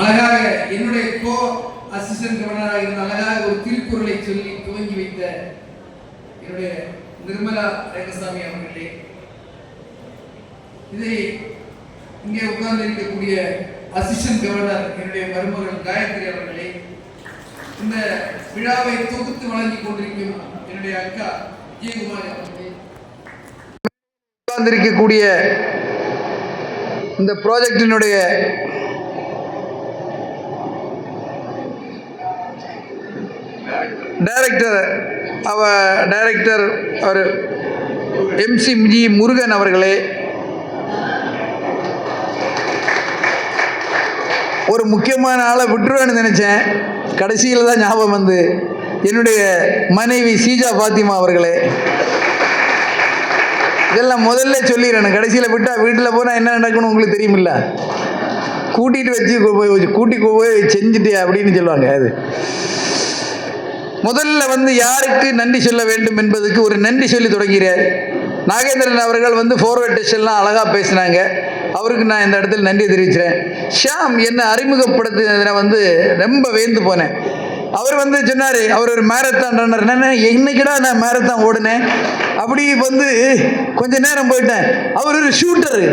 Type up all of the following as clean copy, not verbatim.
அழகாக என்னுடைய கோ அசிஸ்டன்ட் கவர்னராக இருந்த அழகாக ஒரு திருக்குறளை சொல்லி துவங்கி வைத்த என்னுடைய நிர்மலா ரங்கசாமி அவர்களே, இதை இங்கே உட்கார்ந்து இருக்கக்கூடிய அசிஸ்டன்ட் கவர்னர் என்னுடைய மருமகள் காயத்ரி அவர்களே, இந்த விழாவை தொகுத்து வழங்கிக் கொண்டிருக்கும் என்னுடைய அக்கா ஜெயகுமாரி அவர்களே, உட்கார்ந்திருக்கக்கூடிய இந்த ப்ராஜெக்டினுடைய டைரக்டர் அவர் MC முருகன் அவர்களே, ஒரு முக்கியமான ஆளை விட்டுருவேன்னு நினைச்சேன், கடைசியில் தான் ஞாபகம் வந்து என்னுடைய மனைவி சீஜா பாத்திமா அவர்களே, இதெல்லாம் முதல்ல சொல்லிடுறேன். கடைசியில் விட்டா வீட்டில் போனால் என்ன நடக்கணும் உங்களுக்கு தெரியுமில்ல, கூட்டிகிட்டு வச்சு கூட்டி போய் செஞ்சுட்டு அப்படின்னு சொல்லுவாங்க. அது முதல்ல வந்து யாருக்கு நன்றி சொல்ல வேண்டும் என்பதுக்கு ஒரு நன்றி சொல்லி தொடங்கிறார். நாகேந்திரன் அவர்கள் வந்து ஃபார்வர்ட் டெஸ்ட்லாம் அழகாக பேசினாங்க, அவருக்கு நான் இந்த இடத்துல நன்றி தெரிவிக்கிறேன். ஷியாம் என்ன அறிமுகப்படுத்தினதில் வந்து ரொம்ப வேந்து போனேன். அவர் வந்து சொன்னார், அவர் ஒரு மேரத்தான் ரன்னர். இன்னைக்கிடா நான் மேரத்தான் ஓடினேன், அப்படி வந்து கொஞ்ச நேரம் போயிட்டேன். அவர் ஒரு ஷூட்டரு,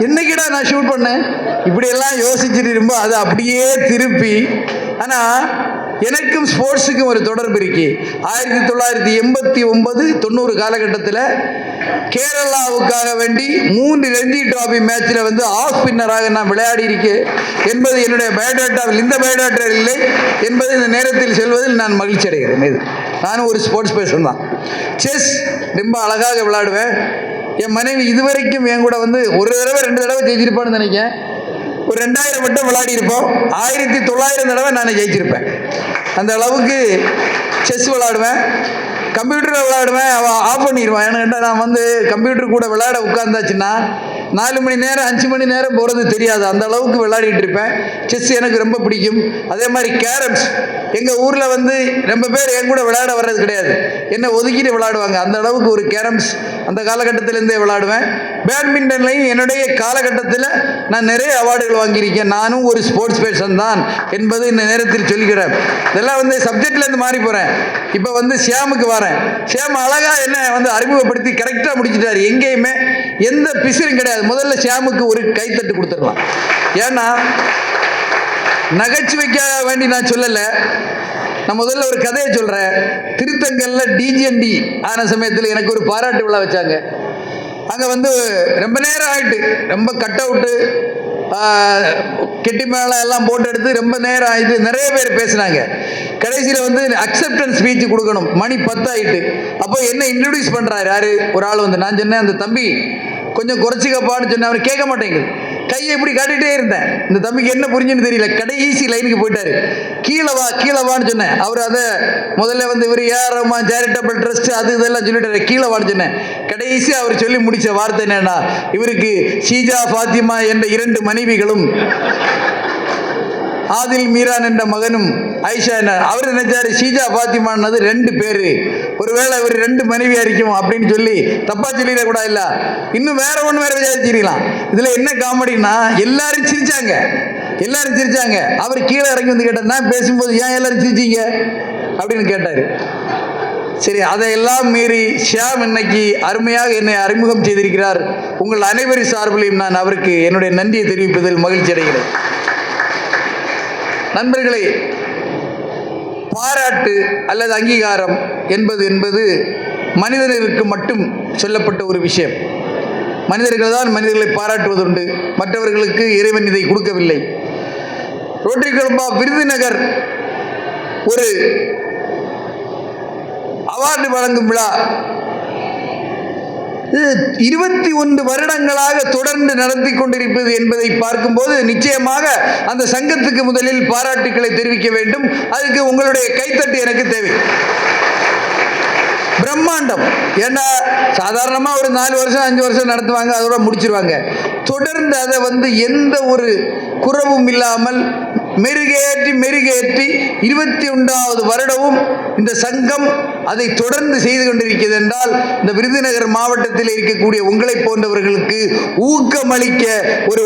என்னைக்கிடா நான் ஷூட் பண்ணேன், இப்படியெல்லாம் யோசிச்சுட்டு இருப்போம். அதை அப்படியே திருப்பி, ஆனால் எனக்கும் ஸ்போர்ட்ஸுக்கும் ஒரு தொடர்பு இருக்கு. 1989-90 காலகட்டத்தில் கேரளாவுக்காக வேண்டி 3 ரஞ்சி டிராபி மேட்சில் வந்து ஆஃப் ஸ்பின்னராக நான் விளையாடி இருக்கேன் என்பது என்னுடைய பயோடேட்டாவில், இந்த பயோடேட்டா இல்லை என்பதை இந்த நேரத்தில் சொல்வதில் நான் மகிழ்ச்சி அடைகிறேன். இது நானும் ஒரு ஸ்போர்ட்ஸ் பர்சன் தான். செஸ் ரொம்ப அழகாக விளையாடுவேன். என் மனைவி இதுவரைக்கும் என் கூட வந்து ஒரு தடவை 2 தடவை ஜெயிச்சிருப்பான்னு நினைக்கிறேன். ஒரு 2000 மட்டும் விளையாடி இருப்போம். 1900 தடவை நான் ஜெயிச்சிருப்பேன். அந்த அளவுக்கு செஸ் விளையாடுவேன். கம்ப்யூட்டரில் விளையாடுவேன், அவள் ஆஃப் பண்ணிடுவான். ஏன்னு கேட்டால் நான் வந்து கம்ப்யூட்டர் கூட விளையாட உட்காந்தாச்சுன்னா 4 மணி நேரம் 5 மணி நேரம் போகிறது தெரியாது, அந்த அளவுக்கு விளையாடிட்டு இருப்பேன். செஸ் எனக்கு ரொம்ப பிடிக்கும். அதே மாதிரி கேரம்ஸ், எங்கள் ஊரில் வந்து ரொம்ப பேர் என் கூட விளையாட வர்றது கிடையாது, என்னை ஒதுக்கிட்டு விளையாடுவாங்க. அந்த அளவுக்கு ஒரு கேரம்ஸ் அந்த காலகட்டத்திலேருந்தே விளையாடுவேன். பேட்மிண்டன்லையும் என்னுடைய காலகட்டத்தில் நான் நிறைய அவார்டுகள் வாங்கியிருக்கேன். நானும் ஒரு ஸ்போர்ட்ஸ் பர்சன் தான் என்பது இந்த நேரத்தில் சொல்கிறேன். இதெல்லாம் வந்து சப்ஜெக்ட்லேருந்து மாறி போகிறேன். இப்போ வந்து ஷியாமுக்கு வரேன். ஷியாம் அழகாக என்ன வந்து அறிமுகப்படுத்தி கரெக்டாக முடிச்சுட்டாரு. எங்கேயுமே எந்த பிசிறும் கிடையாது. முதல்ல ஷியாமுக்கு ஒரு கைத்தட்டு கொடுத்துடலாம். ஏன்னா நகைச்சுவைக்காக வேண்டி நான் சொல்லலை, நான் முதல்ல ஒரு கதையை சொல்கிறேன். திருத்தங்கல்ல DGND ஆன சமயத்தில் எனக்கு ஒரு பாராட்டு விழா வச்சாங்க. அங்கே வந்து ரொம்ப நேரம் ஆகிட்டு, ரொம்ப கட் அவுட்டு கெட்டி மேலே எல்லாம் போட்டு எடுத்து ரொம்ப நேரம் ஆகிட்டு, நிறைய பேர் பேசுனாங்க. கடைசியில் வந்து அக்செப்டன்ஸ் ஸ்பீச் கொடுக்கணும், மணி 10 ஆகிட்டு. அப்போ என்ன இன்ட்ரடியூஸ் பண்ணுறாரு யார், ஒரு ஆள் வந்து. நான் சொன்னேன், அந்த தம்பி கொஞ்சம் குறைச்சிக்கப்பான்னு சொன்னேன். அவர் கேட்க மாட்டேங்குது, கையை இப்படி காட்டிகிட்டே இருந்தேன். இந்த தம்பிக்கு என்ன புரிஞ்சுன்னு தெரியல, கடைசி லைனுக்கு போயிட்டாரு. கீழே வான்னு சொன்னேன். அவர் அதை முதல்ல வந்து இவர் AR ரஹ்மான் சேரிட்டபிள் ட்ரஸ்ட் அது இதெல்லாம் சொல்லிட்டாரு, கீழே வான்னு சொன்னேன். கடைசி அவர் சொல்லி முடித்த வார்த்தை என்னன்னா, இவருக்கு ஷீஜா ஃபாத்திமா என்ற 2 மனைவிகளும் ஆதில் மீரான் என்ற மகனும் ஐஷா என்ன. அவர் நினைச்சாரு ஷீஜா ஃபாத்திமானது 2 பேர், ஒருவேளை இவர் 2 மனைவியா இருக்கும் அப்படின்னு சொல்லி தப்பா சொல்லிடக்கூடா. இல்ல இன்னும் வேற விசாரிச்சிருக்கலாம். இதுல என்ன காமெடினா, எல்லாரும் சிரிச்சாங்க. அவர் கீழே இறங்கி வந்து கேட்டார், நான் பேசும்போது ஏன் எல்லாரும் சிரிச்சீங்க அப்படின்னு கேட்டாரு. சரி, அதையெல்லாம் மீறி ஷியாம் இன்னைக்கு அருமையாக என்னை அறிமுகம் செய்திருக்கிறார். உங்கள் அனைவரின் சார்பிலையும் நான் அவருக்கு என்னுடைய நன்றியை தெரிவிப்பதில் மகிழ்ச்சி அடைகிறேன். நண்பர்களே, பாராட்டு அல்லது அங்கீகாரம் என்பது மனிதர்களுக்கு மட்டும் சொல்லப்பட்ட ஒரு விஷயம். மனிதர்கள் தான் மனிதர்களை பாராட்டுவதுண்டு, மற்றவர்களுக்கு இறைவன் இதை கொடுக்கவில்லை. ரோட்டரி கிளப் ஆஃப் விருதுநகர் ஒரு அவார்டு வழங்கும் விழா 21 வருடங்களாக தொடர்ந்து நடத்தி கொண்டிருப்பது என்பதை பார்க்கும்போது நிச்சயமாக அந்த சங்கத்துக்கு முதலில் பாராட்டுக்களை தெரிவிக்க வேண்டும். அதுக்கு உங்களுடைய கைத்தட்டு எனக்கு தேவை. பிரம்மாண்டம். ஏன்னா சாதாரணமாக ஒரு 4 வருஷம் 5 வருஷம் நடத்துவாங்க, அதோட முடிச்சிருவாங்க. தொடர்ந்து அதை வந்து எந்த ஒரு குறவும் இல்லாமல் மெருகேற்றி 21வது வருடமும் இந்த சங்கம் அதை தொடர்ந்து செய்து கொண்டிருக்கிறது என்றால், இந்த விருதுநகர் மாவட்டத்தில் இருக்கக்கூடிய உங்களை போன்றவர்களுக்கு ஊக்கமளிக்க ஒரு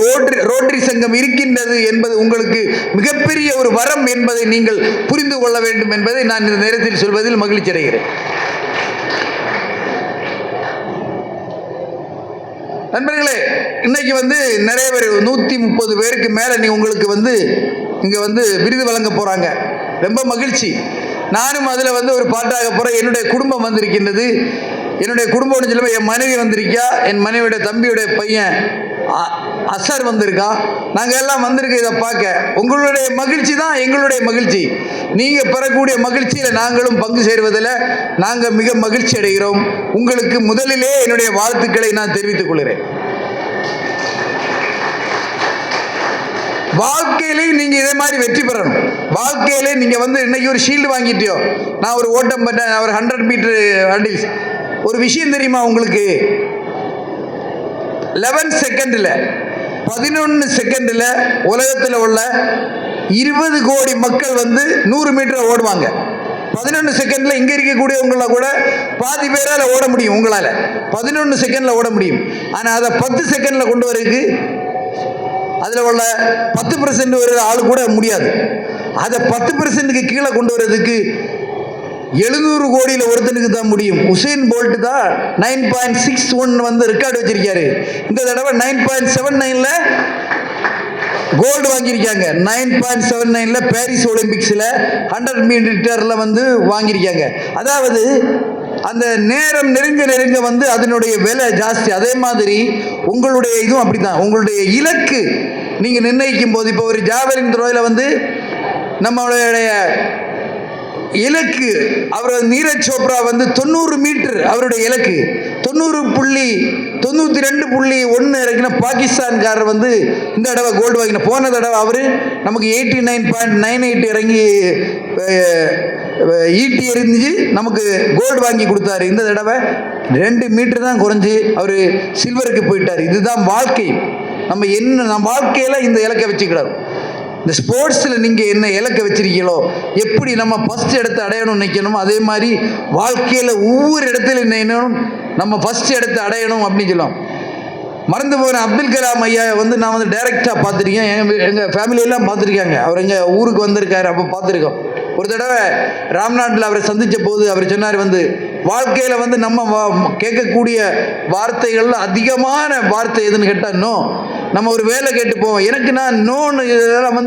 ரோட்டரி சங்கம் இருக்கின்றது என்பது உங்களுக்கு மிகப்பெரிய ஒரு வரம் என்பதை நீங்கள் புரிந்து கொள்ள வேண்டும் என்பதை நான் இந்த நேரத்தில் சொல்வதில் மகிழ்ச்சி அடைகிறேன். நண்பர்களே, இன்னைக்கு நிறைய பேர் 130 பேருக்கு மேல உங்களுக்கு இங்க விருது வழங்க போறாங்க. ரொம்ப மகிழ்ச்சி. நானும் அதுல ஒரு பாட்டாக போறேன். என்னுடைய குடும்பம் வந்திருக்கின்றது. என்னுடைய குடும்பம் சொல்லும்போது என் மனைவி வந்திருக்கா, என் மனைவியோட தம்பியுடைய பையன் அசர் வந்திருக்கான். நாங்கள் எல்லாம் வந்திருக்கோம் இதை பார்க்க. உங்களுடைய மகிழ்ச்சி தான் எங்களுடைய மகிழ்ச்சி. நீங்கள் பெறக்கூடிய மகிழ்ச்சியில் நாங்களும் பங்கு சேருவதில் நாங்கள் மிக மகிழ்ச்சி அடைகிறோம். உங்களுக்கு முதலிலே என்னுடைய வாழ்த்துக்களை நான் தெரிவித்துக் கொள்கிறேன். வாழ்க்கையிலே நீங்க இதே மாதிரி வெற்றி பெறணும். வாழ்க்கையிலே நீங்க இன்னைக்கு ஒரு ஷீல்டு வாங்கிட்டியோ, நான் ஒரு ஓட்டம் பண்ணேன், ஒரு 100 மீட்டர் ஹர்டில்ஸ். ஒரு விஷயம் தெரியுமா உங்களுக்கு? 11 செகண்டில் உலகத்தில் உள்ள 20 கோடி மக்கள் 100 மீட்டர் ஓடுவாங்க. 11 செகண்டில் இங்கே இருக்கக்கூடியவங்கள கூட பாதி பேரால் ஓட முடியும். உங்களால் 11 செகண்டில் ஓட முடியும். ஆனால் அதை 10 செகண்டில் கொண்டு வரதுக்கு அதில் உள்ள 10% ஒரு ஆள் கூட முடியாது. அதை 10%க்கு கீழே கொண்டு வர்றதுக்கு 700 கோடியில் ஒருத்தனுக்கு தான் முடியும். உசேன் போல்ட் தான் 9.61 ரெக்கார்டு வச்சிருக்காரு. இந்த தடவை 9.79ல கோல்டு வாங்கியிருக்காங்க. 9.79ல பாரிஸ் ஒலிம்பிக்ஸில் 100 மீட்டர்ல வாங்கியிருக்காங்க. அதாவது அந்த நேரம் நெருங்க அதனுடைய விலை ஜாஸ்தி. அதே மாதிரி உங்களுடைய இதுவும் அப்படித்தான். உங்களுடைய இலக்கு நீங்கள் நிர்ணயிக்கும் போது, இப்போ ஒரு ஜாவலின் த்ரோவில் நம்மளுடைய இலக்கு, அவர் நீரஜ் சோப்ரா 90 மீட்டர் அவருடைய இலக்கு. 92.1 இறக்கின பாகிஸ்தான்காரர் இந்த தடவை கோல்டு வாங்கின. போன தடவை அவர் நமக்கு 89.98 இறங்கி ஈட்டி எறிஞ்சு நமக்கு கோல்டு வாங்கி கொடுத்தாரு. இந்த தடவை 2 மீட்டர் தான் குறைஞ்சி அவர் சில்வருக்கு போயிட்டார். இதுதான் வாழ்க்கை. நம்ம வாழ்க்கையில் இந்த இலக்கை வச்சுக்கிடாது. இந்த ஸ்போர்ட்ஸில் நீங்கள் என்ன இலக்கை வச்சிருக்கீங்களோ, எப்படி நம்ம ஃபஸ்ட் இடத்தை அடையணும்னு நினைக்கணும், அதே மாதிரி வாழ்க்கையில் ஒவ்வொரு இடத்துல என்ன நம்ம ஃபஸ்ட் இடத்தை அடையணும் அப்படின்னு சொல்லலாம். மறந்து போகிற அப்துல் கலாம் ஐயா நான் டைரெக்டாக பார்த்துருக்கேன். எங்கள் ஃபேமிலியெல்லாம் பார்த்துருக்காங்க. அவர் எங்கள் ஊருக்கு வந்திருக்காரு. அப்போ பார்த்துருக்கோம். ஒரு தடவை ராம்நாட்டில் அவரை சந்தித்த போது அவர் சொன்னார், வாழ்க்கையில் நம்ம கேட்கக்கூடிய வார்த்தைகள்ல அதிகமான வார்த்தை எதுன்னு கேட்டால் நோ. நம்ம ஒரு வேலை கேட்டு போவோம். எனக்கு நான் நோன்னு இதெல்லாம்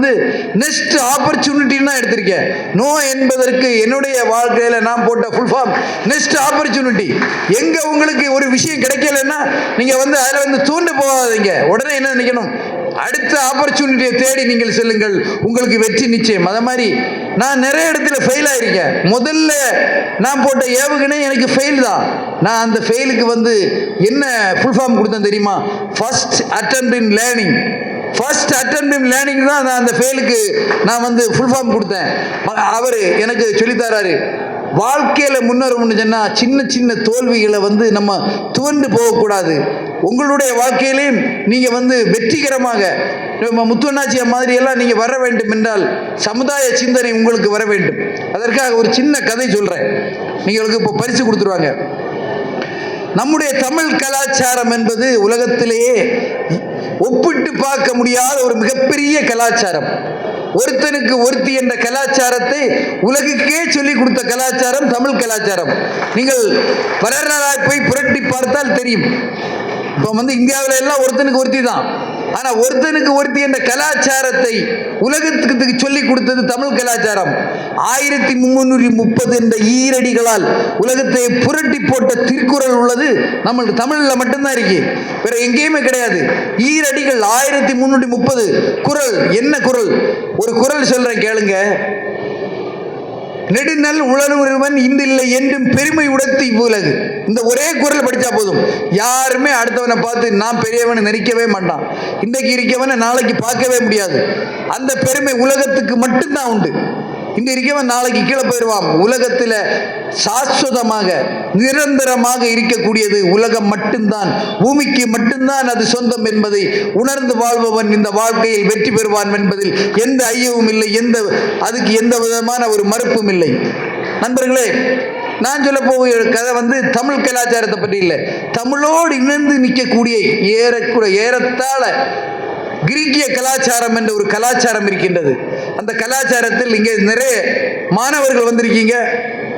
நெக்ஸ்ட் ஆப்பர்ச்சுனிட்டின்னு தான் எடுத்திருக்கேன். நோ என்பதற்கு என்னுடைய வாழ்க்கையில் நான் போட்ட ஃபுல் ஃபார்ம் நெக்ஸ்ட் ஆப்பர்ச்சுனிட்டி. எங்கே உங்களுக்கு ஒரு விஷயம் கிடைக்கலன்னா நீங்கள் அதில் தூண்டு போகாதீங்க. உடனே என்ன நினைக்கணும்? அடுத்த ஆப்பர்ச்சுனிட்டியை தேடி நீங்கள் செல்லுங்கள். உங்களுக்கு வெற்றி நிச்சயம். அதே மாதிரி நான் நிறைய இடத்துல ஃபெயில் ஆயிருக்கேன். முதல்ல நான் போட்ட ஏவுகணை எனக்கு ஃபெயில் தான். நான் அந்த ஃபெயிலுக்கு என்ன ஃபுல் ஃபார்ம் கொடுத்தேன் தெரியுமா? ஃபர்ஸ்ட் அட்டெம்ப்ட் இன் லேர்னிங். ஃபர்ஸ்ட் அட்டெம்ப்ட் இன் லேர்னிங் தான் நான் அந்த ஃபெயிலுக்கு நான் ஃபுல் ஃபார்ம் கொடுத்தேன். அவர் எனக்கு சொல்லித்தராரு, வாழ்க்கையில் முன்னேறணும்னு சொன்னால் சின்ன சின்ன தோல்விகளை நம்ம துவண்டு போகக்கூடாது. உங்களுடைய வாழ்க்கையிலையும் நீங்கள் வெற்றிகரமாக முத்துவண்ணாச்சியா மாதிரியெல்லாம் நீங்கள் வர வேண்டும் என்றால் சமுதாய சிந்தனை உங்களுக்கு வர வேண்டும். அதற்காக ஒரு சின்ன கதை சொல்கிறேன். நீங்களுக்கு இப்போ பரிசு கொடுத்துருவாங்க. நம்முடைய தமிழ் கலாச்சாரம் என்பது உலகத்திலேயே ஒப்பிட்டு பார்க்க முடியாத ஒரு மிகப்பெரிய கலாச்சாரம். ஒருத்தனுக்கு ஒருத்தி என்ற கலாச்சாரத்தை உலகுக்கே சொல்லிக் கொடுத்த கலாச்சாரம் தமிழ் கலாச்சாரம். நீங்கள் வரலாறாய் போய் புரட்டி பார்த்தால் தெரியும். இப்போ இந்தியாவில் எல்லாம் ஒருத்தனுக்கு ஒருத்தி தான். ஆனால் ஒருத்தனுக்கு ஒருத்தி என்ற கலாச்சாரத்தை உலகத்துக்கு சொல்லிக் கொடுத்தது தமிழ் கலாச்சாரம். 1330 என்ற ஈரடிகளால் உலகத்தை புரட்டி போட்ட திருக்குறள் உள்ளது நம்மளுக்கு தமிழில் மட்டும்தான் இருக்கு. வேற எங்கேயுமே கிடையாது. ஈரடிகள் 1330 குறள். என்ன குறள்? ஒரு குறள் சொல்றேன் கேளுங்க. நெடுநல் உளனுருவன் இன்றில்லை என்றும் பெருமை உடைத்து இவ்வுலகு. இந்த ஒரே குறள் படித்தா போதும். யாருமே அடுத்தவனை பார்த்து நான் பெரியவனை நினைக்கவே மாட்டான். இன்றைக்கு இருக்கவனை நாளைக்கு பார்க்கவே முடியாது. அந்த பெருமை உலகத்துக்கு மட்டும்தான் உண்டு. இன்று இருக்கவன் நாளைக்கு கீழே போயிடுவான். உலகத்தில் சாஸ்வதமாக நிரந்தரமாக இருக்கக்கூடியது உலகம் மட்டும்தான், பூமிக்கு மட்டும்தான் அது சொந்தம் என்பதை உணர்ந்து வாழ்பவன் இந்த வாழ்க்கையில் வெற்றி பெறுவான் என்பதில் எந்த ஐயமும் இல்லை, அதுக்கு எந்த விதமான ஒரு மறுப்பும் இல்லை. நண்பர்களே, நான் சொல்ல போகிற கதை தமிழ் கலாச்சாரத்தை பற்றி இல்லை, தமிழோடு இணைந்து நிற்கக்கூடிய ஏறத்தாழ கிரீக்கிய கலாச்சாரம் என்ற ஒரு கலாச்சாரம் இருக்கின்றது. அந்த கலாச்சாரத்தில் இங்கே நிறைய மாணவர்கள் வந்திருக்கீங்க.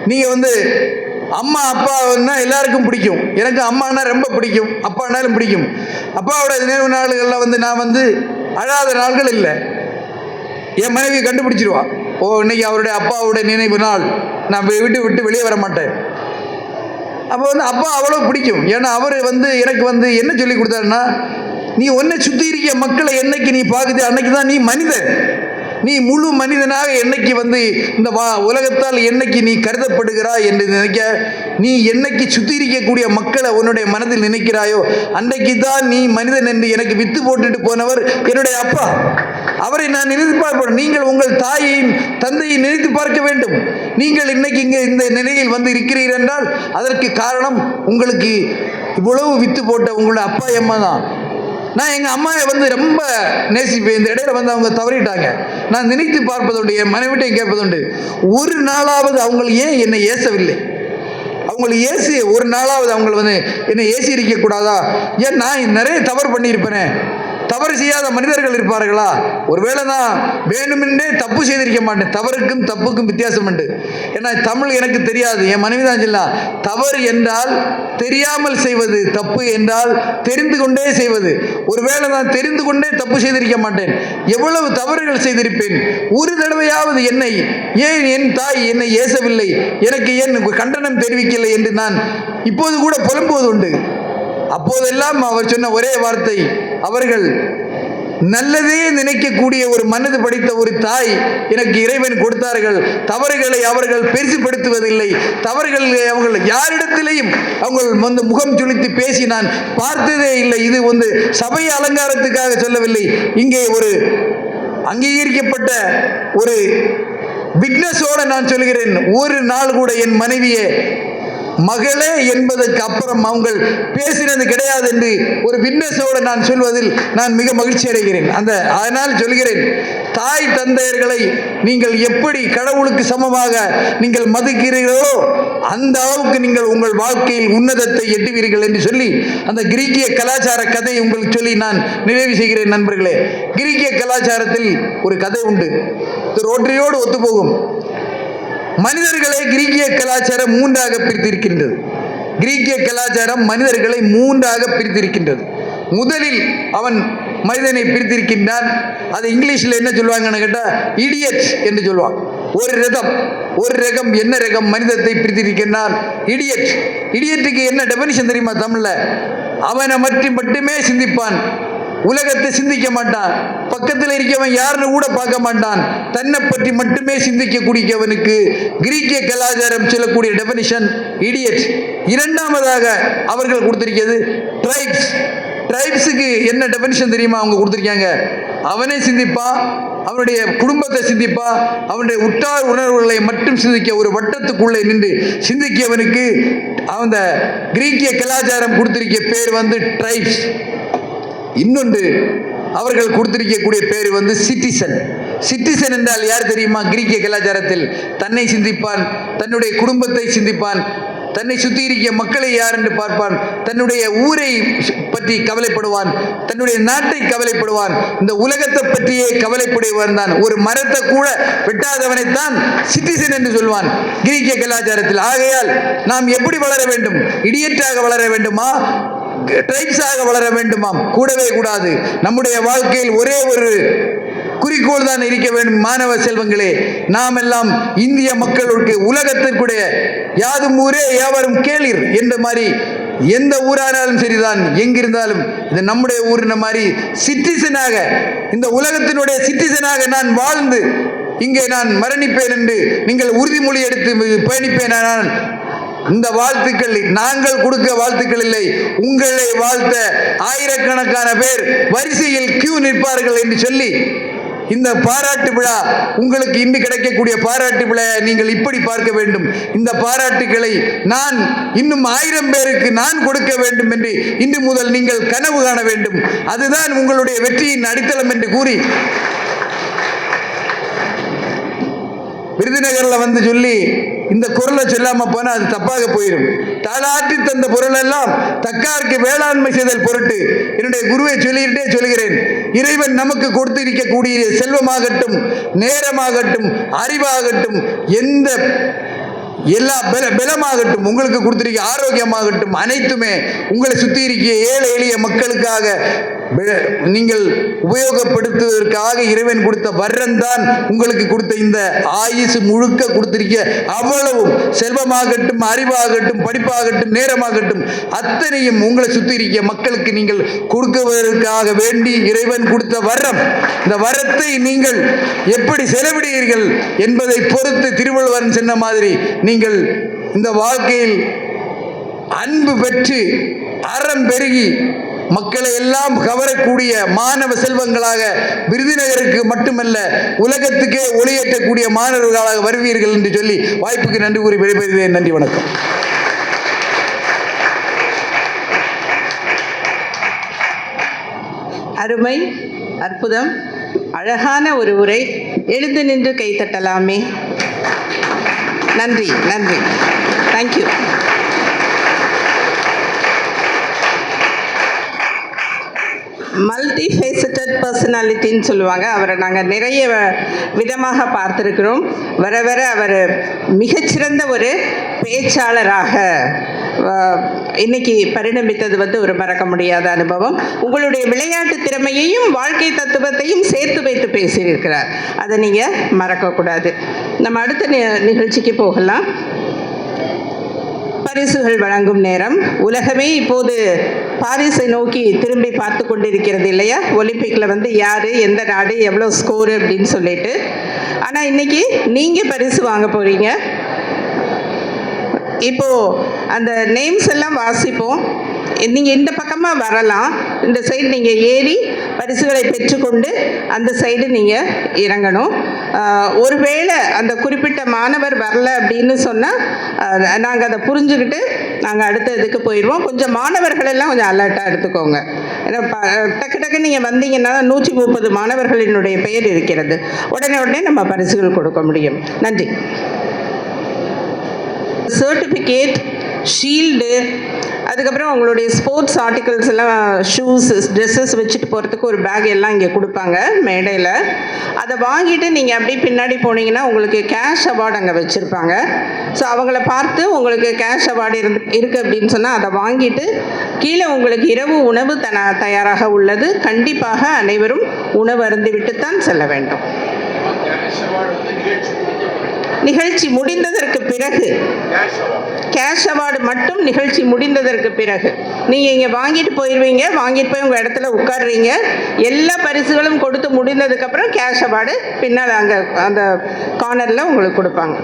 நீங்கள் அம்மா அப்பான்னா எல்லாருக்கும் பிடிக்கும். எனக்கு அம்மானா ரொம்ப பிடிக்கும், அப்பானாலும் பிடிக்கும். அப்பாவோட நினைவு நாள்களில் நான் அழாத நாள்கள் இல்லை. என் மனைவி கண்டுபிடிச்சிருவா, ஓ இன்னைக்கு அவருடைய அப்பாவுடைய நினைவு நாள், நான் விட்டு வெளியே வர மாட்டேன். அப்போ அப்பா அவ்வளோ பிடிக்கும். ஏன்னா அவர் எனக்கு என்ன சொல்லி கொடுத்தாருன்னா, நீ ஒன்றை சுற்றி இருக்க மக்களை என்னைக்கு நீ பார்க்குது அன்னைக்கு தான் நீ மனிதன், நீ முழு மனிதனாக என்னைக்கு இந்த உலகத்தால் என்னைக்கு நீ கருதப்படுகிறாய் என்று நினைக்க, நீ என்னைக்கு சுற்றி இருக்கக்கூடிய மக்களை உன்னுடைய மனதில் நினைக்கிறாயோ அன்றைக்கு தான் நீ மனிதன் என்று எனக்கு வித்து போட்டுட்டு போனவர் என்னுடைய அப்பா. அவரை நான் நினைத்து பார்ப்பேன். நீங்கள் உங்கள் தாயையும் தந்தையை நினைத்து பார்க்க வேண்டும். நீங்கள் இன்னைக்கு இங்கே இந்த நிலையில் இருக்கிறீர்கள் என்றால் அதற்கு காரணம் உங்களுக்கு இவ்வளவு வித்து போட்ட உங்களுடைய அப்பா அம்மா தான். நான் எங்கள் அம்மாவை ரொம்ப நேசிப்பேன். இந்த இடையில அவங்க தவறிட்டாங்க. நான் நினைத்து பார்ப்பதுண்டு, என் மனைவிட்டையும் கேட்பதுண்டு, ஒரு நாளாவது அவங்க ஏன் என்னை ஏசவில்லை? அவங்களை ஏசி ஒரு நாளாவது அவங்க என்னை ஏசி இருக்கக்கூடாதா? ஏன் நான் நிறைய தவறு பண்ணியிருப்பேனே. தவறு செய்யாத மனிதர்கள் இருப்பார்களா? ஒருவேளை நான் வேணுமென்றே தப்பு செய்திருக்க மாட்டேன். தவறுக்கும் தப்புக்கும் வித்தியாசம் உண்டு. ஏன்னா தமிழ் எனக்கு தெரியாது. என் மனைவி தான் சொல்லலாம், தவறு என்றால் தெரியாமல் செய்வது, தப்பு என்றால் தெரிந்து கொண்டே செய்வது. ஒருவேளை நான் தெரிந்து கொண்டே தப்பு செய்திருக்க மாட்டேன். எவ்வளவு தவறுகள் செய்திருப்பேன். ஒரு தடவையாவது ஏன் என் தாய் என்னை ஏசவில்லை, எனக்கு ஏன் கண்டனம் தெரிவிக்கலை என்று நான் இப்போது கூட புலம்புவது உண்டு. அப்போதெல்லாம் அவர் சொன்ன ஒரே வார்த்தை, அவர்கள் நல்லதே நினைக்கக்கூடிய ஒரு மனது படைத்த ஒரு தாய் எனக்கு இறைவன் கொடுத்தார்கள். தவறுகளை அவர்கள் பெருசுபடுத்துவதில்லை. தவறுகளை அவர்கள் யாரிடத்திலையும் அவங்க முகம் சுளித்து பேசி நான் பார்த்ததே இல்லை. இது சபை அலங்காரத்துக்காக சொல்லவில்லை. இங்கே ஒரு அங்கீகரிக்கப்பட்ட ஒரு விட்னஸோட நான் சொல்கிறேன், ஒரு நாள் கூட என் மனைவியை மகளே என்பதற்கு அப்புறம் அவங்க பேசினது கிடையாது என்று ஒரு விட்னஸோடு நான் சொல்வதில் நான் மிக மகிழ்ச்சி அடைகிறேன். அதனால் சொல்கிறேன், தாய் தந்தையர்களை நீங்கள் எப்படி கடவுளுக்கு சமமாக நீங்கள் மதிக்கிறீர்களோ அந்த அளவுக்கு நீங்கள் உங்கள் வாழ்க்கையில் உன்னதத்தை எட்டுவீர்கள் என்று சொல்லி அந்த கிரீக்கிய கலாச்சார கதை உங்களுக்கு சொல்லி நான் நிறைவு செய்கிறேன். நண்பர்களே, கிரீக்கிய கலாச்சாரத்தில் ஒரு கதை உண்டு, ரோட்டரியோடு ஒத்துப்போகும். மனிதர்களை கிரீக்கிய கலாச்சாரம் மூன்றாக பிரித்திருக்கின்றது. கிரீக்கிய கலாச்சாரம் மனிதர்களை மூன்றாக பிரித்திருக்கின்றது. முதலில் அவன் மனிதனை பிரித்திருக்கின்றான். அது இங்கிலீஷில் என்ன சொல்லுவாங்கன்னு கேட்டால் இடியட் என்று சொல்லுவான். ஒரு ரகம் என்ன ரகம் மனிதத்தை பிரித்திருக்கின்றான்? இடியட். இடியட்டுக்கு என்ன டெஃபினிஷன் தெரியுமா தமிழில்? அவனை மட்டுமே சிந்திப்பான், உலகத்தை சிந்திக்க மாட்டான், பக்கத்தில் இருக்கவன் யாருன்னு கூட பார்க்க மாட்டான், தன்னை பற்றி மட்டுமே சிந்திக்கக்கூடியவனுக்கு கிரீக்கிய கலாச்சாரம் சொல்லக்கூடிய டெஃபினிஷன் இடியட். இரண்டாவதாக அவர்கள் கொடுத்திருக்கிறது ட்ரைப்ஸ். ட்ரைப்ஸுக்கு என்ன டெஃபினிஷன் தெரியுமா அவங்க கொடுத்திருக்காங்க? அவனே சிந்திப்பான், அவனுடைய குடும்பத்தை சிந்திப்பான், அவனுடைய உற்றார் உணர்வுகளை மட்டும் சிந்திக்க ஒரு வட்டத்துக்குள்ளே நின்று சிந்திக்கவனுக்கு அந்த கிரீக்கிய கலாச்சாரம் கொடுத்திருக்க பேர் ட்ரைப்ஸ். இன்னொன்று அவர்கள் கொடுத்திருக்கக்கூடிய பேர் சிட்டிசன். சிட்டிசன் என்றால் யார் தெரியுமா? கிரீக்கிய கலாச்சாரத்தில் தன்னை சிந்திப்பான், தன்னுடைய குடும்பத்தை சிந்திப்பான், தன்னை சுற்றி இருக்க மக்களை யார் என்று பார்ப்பான், தன்னுடைய ஊரை பற்றி கவலைப்படுவான், தன்னுடைய நாட்டை கவலைப்படுவான், இந்த உலகத்தை பற்றியே கவலைப்படுவான் தான். ஒரு மரத்தை கூட வெட்டாதவனைத்தான் சிட்டிசன் என்று சொல்வான் கிரீக்கிய கலாச்சாரத்தில். ஆகையால் நாம் எப்படி வளர வேண்டும்? இடியட்டாக வளர வேண்டுமா, ட்ரைப்ஸாக வளர வேண்டுமாம்? கூடவே கூடாது. நம்முடைய வாழ்க்கையில் ஒரே ஒரு குறிக்கோள் தான் இருக்க வேண்டும். மாணவ செல்வங்களே, நாம் எல்லாம் இந்திய மக்களுக்கு உலகத்திற்குடைய யாதும் ஊரே யாவரும் கேளீர் என்ற மாதிரி எந்த ஊரானாலும் சரிதான், எங்கிருந்தாலும் இது நம்முடைய ஊரின மாதிரி சிட்டிசனாக, இந்த உலகத்தினுடைய சிட்டிசனாக நான் வாழ்ந்து இங்கே நான் மரணிப்பேன் என்று நீங்கள் உறுதிமொழி எடுத்து பயணிப்பேன். இந்த வாழ்த்துக்கள் நாங்கள் கொடுக்க வாழ்த்துக்கள் இல்லை, உங்களை வாழ்த்த ஆயிரக்கணக்கான பேர் வரிசையில் கியூ நிற்பார்கள் என்று சொல்லி இந்த பாராட்டு விழா உங்களுக்கு இன்று கிடைக்கக்கூடிய பாராட்டு விழா நீங்கள் இப்படி பார்க்க வேண்டும். இந்த பாராட்டுகளை நான் இன்னும் 1000 பேருக்கு நான் கொடுக்க வேண்டும் என்று இன்று முதல் நீங்கள் கனவு காண வேண்டும். அதுதான் உங்களுடைய வெற்றியின் அடித்தளம் என்று கூறி விருதுநகர்ல வந்து சொல்லி இந்த குரலை சொல்லாம போனா அது தப்பாக போயிடும். தாளாற்றி தந்த பொருள் எல்லாம் தக்காருக்கு வேளாண்மை செய்தல் பொருட்டு என்னுடைய குருவை சொல்லிக்கிட்டே சொல்கிறேன். இறைவன் நமக்கு கொடுத்திருக்கக்கூடிய செல்வமாகட்டும், நேரமாகட்டும், அறிவாகட்டும், எந்த எல்லா பலமாகட்டும், உங்களுக்கு கொடுத்திருக்க ஆரோக்கியமாகட்டும், அனைத்துமே உங்களை சுற்றி இருக்க ஏழை எளிய மக்களுக்காக நீங்கள் உபயோகப்படுத்துவதற்காக இறைவன் கொடுத்த வரம் தான் உங்களுக்கு கொடுத்த இந்த ஆயுசு முழுக்க கொடுத்திருக்க அவ்வளவும் செல்வமாகட்டும், அறிவாகட்டும், படிப்பாகட்டும், நேரமாகட்டும், அத்தனையும் உங்களை சுற்றி இருக்க மக்களுக்கு நீங்கள் கொடுக்குவதற்காக வேண்டி இறைவன் கொடுத்த வரம். இந்த வரத்தை நீங்கள் எப்படி செலவிடுவீர்கள் என்பதை பொறுத்து திருவள்ளுவர் சொன்ன மாதிரி நீங்கள் இந்த வாழ்க்கையில் அன்பு பெற்று அறம் பெருகி மக்களை எல்லாம் கவரக்கூடிய மாணவ செல்வங்களாக விருதுநகருக்கு மட்டுமல்ல உலகத்துக்கே ஒளியேற்றக்கூடிய மாணவர்களாக வருவீர்கள் என்று சொல்லி வாய்ப்புக்கு நன்றி கூறி விடைபெறுகிறேன். நன்றி, வணக்கம். அருமை, அற்புதம், அழகான ஒரு உரை. எழுந்து நின்று கைத்தட்டலாமே. நன்றி, நன்றி, தேங்க்யூ. மல்டி ஃபேசட்டட் பர்சனாலிட்டின்னு சொல்லுவாங்க. அவரை நாங்கள் நிறைய விதமாக பார்த்துருக்கிறோம். வர வர அவர் மிகச்சிறந்த ஒரு பேச்சாளராக இன்னைக்கு பரிணமித்தது வந்து ஒரு மறக்க முடியாத அனுபவம். உங்களுடைய விளையாட்டு திறமையையும் வாழ்க்கை தத்துவத்தையும் சேர்த்து வைத்து பேசியிருக்கிறார். அதை நீங்கள் மறக்கக்கூடாது. நம்ம அடுத்த நிகழ்ச்சிக்கு போகலாம். பரிசுகள் வழங்கும் நேரம். உலகமே இப்போது பாரிஸை நோக்கி திரும்பி பார்த்து கொண்டிருக்கிறது இல்லையா? ஒலிம்பிக்கில் வந்து யார், எந்த நாடு, எவ்வளோ ஸ்கோரு அப்படின்னு சொல்லிட்டு. ஆனால் இன்னைக்கு நீங்கள் பரிசு வாங்க போகிறீங்க. இப்போது அந்த நேம்ஸ் எல்லாம் வாசிப்போம். நீங்கள் இந்த பக்கமாக வரலாம். இந்த சைடு நீங்கள் ஏறி பரிசுகளை பெற்றுக்கொண்டு அந்த சைடு நீங்கள் இறங்கணும். ஒருவேளை அந்த குறிப்பிட்ட மாணவர் வரல அப்படின்னு சொன்னால் நாங்கள் அதை புரிஞ்சுக்கிட்டு நாங்கள் அடுத்த இதுக்கு போயிடுவோம். கொஞ்சம் மாணவர்கள் எல்லாம் கொஞ்சம் அலர்ட்டாக எடுத்துக்கோங்க. ஏன்னா டக்கு டக்கு நீங்கள் வந்தீங்கன்னா 130 மாணவர்களினுடைய பெயர் இருக்கிறது. உடனே நம்ம பரிசுகள் கொடுக்க முடியும். நன்றி. சர்டிஃபிகேட், ஷீல்டு, அதுக்கப்புறம் உங்களுடைய ஸ்போர்ட்ஸ் ஆர்டிகல்ஸ் எல்லாம், ஷூஸ், ட்ரெஸ்ஸஸ் வச்சுட்டு போகிறதுக்கு ஒரு பேக் எல்லாம் இங்கே கொடுப்பாங்க மேடையில். அதை வாங்கிட்டு நீங்கள் அப்படியே பின்னாடி போனீங்கன்னா உங்களுக்கு கேஷ் அவார்டு அங்கே வச்சுருப்பாங்க. ஸோ அவங்கள பார்த்து உங்களுக்கு கேஷ் அவார்டு இருக்குது அப்படின்னு சொன்னால் அதை வாங்கிட்டு கீழே உங்களுக்கு இரவு உணவு தயாராக உள்ளது. கண்டிப்பாக அனைவரும் உணவு அருந்திவிட்டுத்தான் செல்ல வேண்டும். நிகழ்ச்சி முடிந்ததற்கு பிறகு கேஷ் அவார்டு மட்டும் நிகழ்ச்சி முடிந்ததற்கு பிறகு நீங்கள் இங்கே வாங்கிட்டு போயிடுவீங்க. வாங்கிட்டு போய் உங்கள் இடத்துல உட்காடுறீங்க. எல்லா பரிசுகளும் கொடுத்து முடிந்ததுக்கப்புறம் கேஷ் அவார்டு பின்னால் அங்கே அந்த கார்னரில் உங்களுக்கு கொடுப்பாங்க.